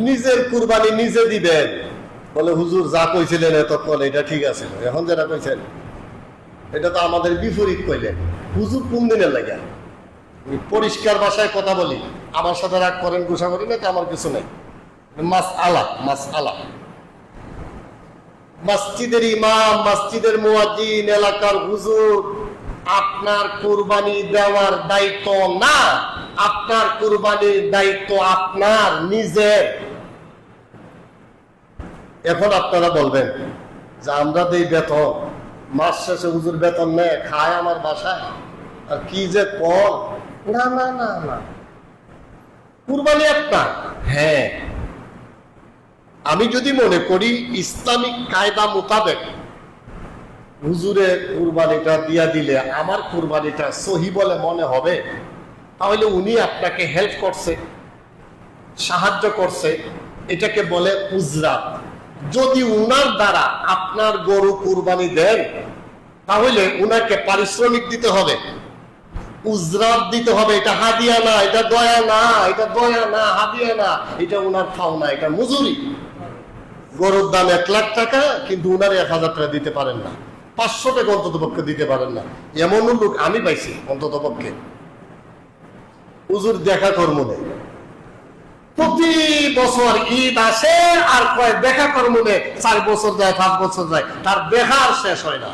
নিজের কুরবানি নিজে দিবেন বলে হুজুর যা কইছিলেন এতক্ষণ এটা ঠিক আছে, এখন যেটা কইছেন এটা তো আমাদের বিপরীত কইলেন। হুজুর কোন দিনের লাগে পরিষ্কার ভাষায় কথা বলি, আমার সাথে রাগ করেন গুসা করি না, আমার কিছু নেই। মাস আলা মসজিদের ইমাম, মসজিদের মুয়াজ্জিন, এলাকার হুজুর, আপনার কুরবানি দেওয়ার দায়িত্ব না, আপনার কুরবানির দায়িত্ব আপনার নিজের। এখন আপনারা বলবেন যে আমরা দেই বেতন, মাস শেষে হুজুর বেতন নেয়, খায় আমার বাসায়, আর কি যে কর। না না না না, কুরবানি আপনার। হ্যাঁ, আমি যদি মনে করি ইসলামিক কায়দা মোতাবেক হুজুরের কুরবানিটা দিয়া দিলে আমার কুরবানিটা সহি বলে মনে হবে, তাহলে উনি আপনাকে হেল্প করছে, সাহায্য করছে, এটাকে বলে উজরাত। যদি উনার দ্বারা আপনার গরু কুরবানি দেন তাহলে উনাকে পারিশ্রমিক দিতে হবে, উজরাত দিতে হবে। এটা হাদিয়া না, এটা দয়া না, এটা দয়া না, হাদিয়া না, এটা উনার খাও না, এটা মজুরি। গরুর দাম 1 লাখ টাকা, কিন্তু উনার 1000 টাকা দিতে পারেন না, 500 টাকা অন্তত পক্ষে দিতে পারেন না। এমন লোক আমি পাইছি অন্তত পক্ষে। হুজুর দেখা কর্ম নেই, প্রতি বছর ঈদ আসে আর কয় দেখা কর্ম নেই, 4 বছর যায়, 5 বছর যায়, তার দেখার শেষ হয় না।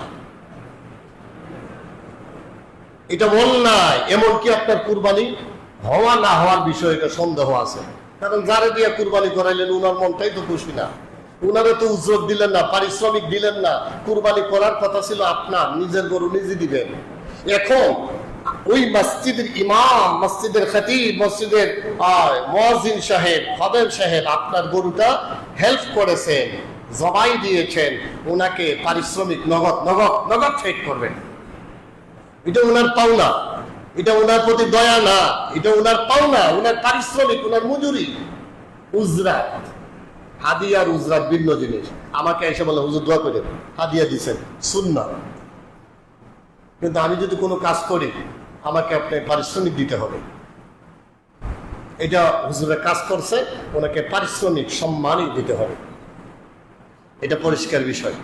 এটা বল নাই, এমনকি আপনার কুরবানি হওয়া না হওয়ার বিষয়ে এটা সন্দেহ আছে। কারণ যারা দিয়ে কুরবানি করাইলেন উনার মনটাই তো খুশি না, উনারে তো উজরত দিলেন না, পারিশ্রমিক দিলেন না। কুরবানি করার কথা ছিল আপনার, নিজের গরু নিজে দিবেন। এখন ওই মসজিদের ইমাম, মসজিদের খতিব, মসজিদের মুয়াজ্জিন সাহেব, খাদেম সাহেব আপনার গরুটা হেল্প করেছেন, জবাই দিয়েছেন, ওনাকে পারিশ্রমিক নগদ নগদ নগদ ফেক করবেন। এটা ওনার পাওনা, এটা ওনার প্রতি দয়া না, এটা ওনার পাওনা, ওনার পারিশ্রমিক, ওনার মজুরি, উজরাত। হাদিয়ার উজরাত ভিন্ন জিনিস। আমাকে এসে বলে হুজুর দোয়া করে হাদিয়া দিচ্ছেন, সুন্নাহ। কিন্তু আমি যদি কোনো কাজ করি আমাকে আপনি পারিশ্রমিক দিতে হবে। এটা হুজুরের কাজ করছে, ওনাকে পারিশ্রমিক সম্মানই দিতে হবে, এটা পরিষ্কার বিষয়।